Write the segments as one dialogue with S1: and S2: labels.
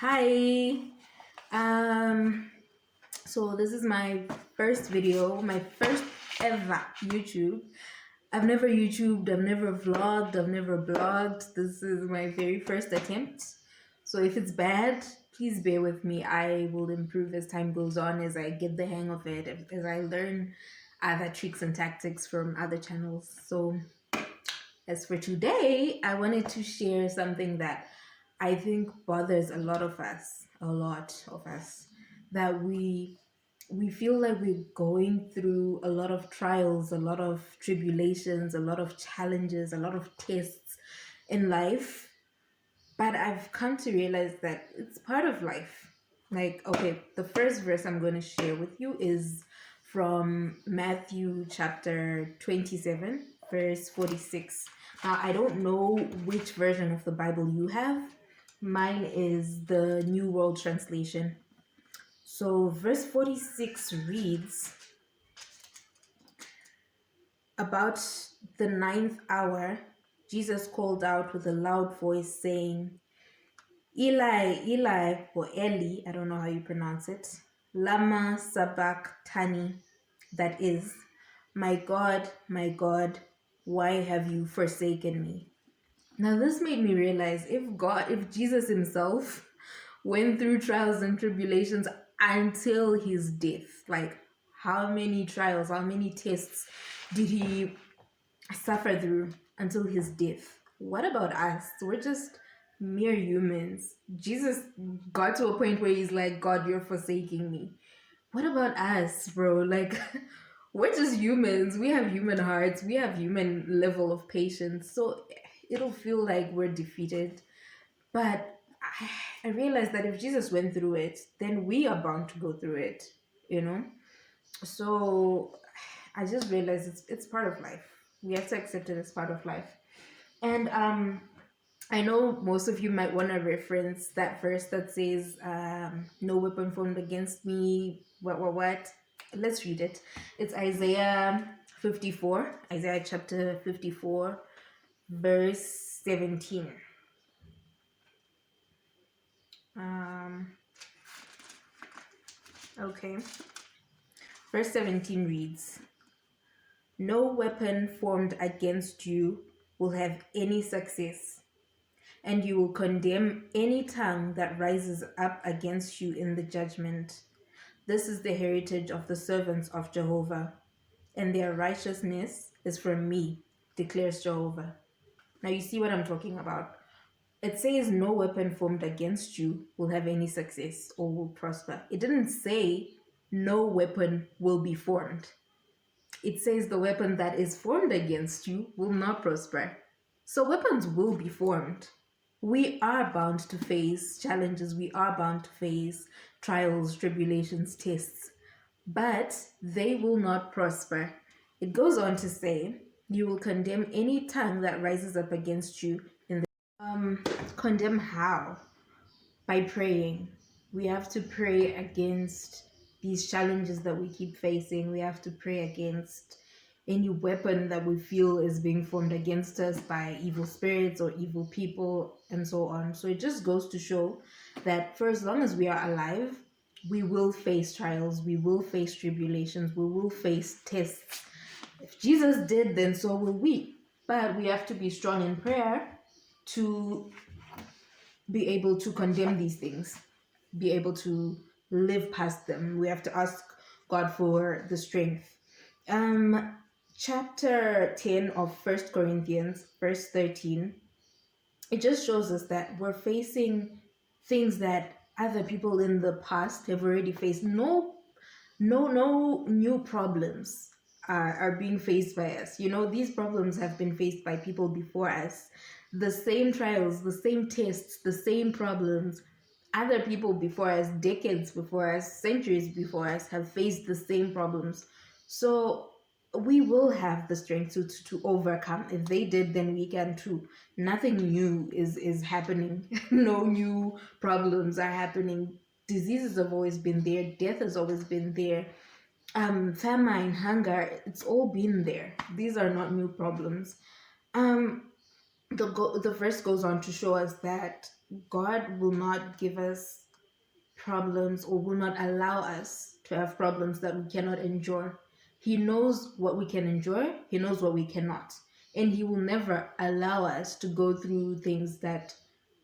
S1: Hi. Um so this is my first video, my first ever YouTube. I've never YouTubed, I've never vlogged, I've never blogged. This is my very first attempt. So if it's bad, please bear with me. I will improve as time goes on, as I get the hang of it, as I learn other tricks and tactics from other channels. So as for today, I wanted to share something that I think bothers a lot of us, that we feel like we're going through a lot of trials, a lot of tribulations, a lot of challenges, a lot of tests in life. But I've come to realize that it's part of life. Like, okay, the first verse I'm going to share with you is from Matthew chapter 27, verse 46. Now, I don't know which version of the Bible you have. Mine is the New World Translation. So, verse 46 reads, "About the ninth hour, Jesus called out with a loud voice, saying, Eli, Eli, or Eli, I don't know how you pronounce it, Lama Sabachthani, that is, my God, why have you forsaken me?" Now, this made me realize if Jesus himself went through trials and tribulations until his death, like how many trials, how many tests did he suffer through until his death? What about us? We're just mere humans. Jesus got to a point where he's like, God, you're forsaking me. What about us, bro? Like, we're just humans. We have human hearts. We have human level of patience. So it'll feel like we're defeated. But I realized that if Jesus went through it, then we are bound to go through it, you know? So I just realized it's part of life. We have to accept it as part of life. And I know most of you might want to reference that verse that says, "No weapon formed against me." What? Let's read it. It's Isaiah 54, Isaiah chapter 54, verse 17. Um, okay. Verse 17 reads, "No weapon formed against you will have any success, and you will condemn any tongue that rises up against you in the judgment. This is the heritage of the servants of Jehovah, and their righteousness is from me, declares Jehovah." Now you see what I'm talking about. It says no weapon formed against you will have any success or will prosper. It didn't say no weapon will be formed. It says the weapon that is formed against you will not prosper. So weapons will be formed. We are bound to face challenges. We are bound to face trials, tribulations, tests, but they will not prosper. It goes on to say, "You will condemn any tongue that rises up against you in the condemn how? By praying. We have to pray against these challenges that we keep facing. We have to pray against any weapon that we feel is being formed against us by evil spirits or evil people and so on. So it just goes to show that for as long as we are alive, we will face trials, we will face tribulations, we will face tests. If Jesus did, then so will we. But we have to be strong in prayer to be able to condemn these things, be able to live past them. We have to ask God for the strength. Chapter 10 of First Corinthians, verse 13, it just shows us that we're facing things that other people in the past have already faced. No new problems are being faced by us. You know, these problems have been faced by people before us. The same trials, the same tests, the same problems. Other people before us, decades before us, centuries before us, have faced the same problems. So we will have the strength to overcome. If they did, then we can too. Nothing new is happening. No new problems are happening. Diseases have always been there. Death has always been there. Famine, hunger, it's all been there. These are not new problems. Um, the verse goes on to show us that God will not give us problems, or will not allow us to have problems that we cannot endure. He knows what we can endure, He knows what we cannot. And He will never allow us to go through things that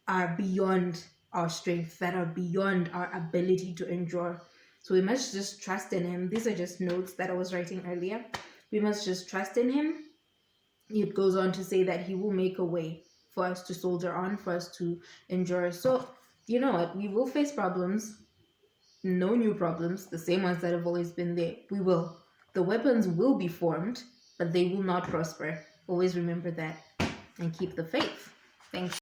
S1: are beyond our strength, that are beyond our ability to endure. So we must just trust in Him. These are just notes that I was writing earlier. We must just trust in Him. It goes on to say that He will make a way for us to soldier on, for us to endure. So, you know what? We will face problems, no new problems, the same ones that have always been there. We will. The weapons will be formed, but they will not prosper. Always remember that and keep the faith. Thanks.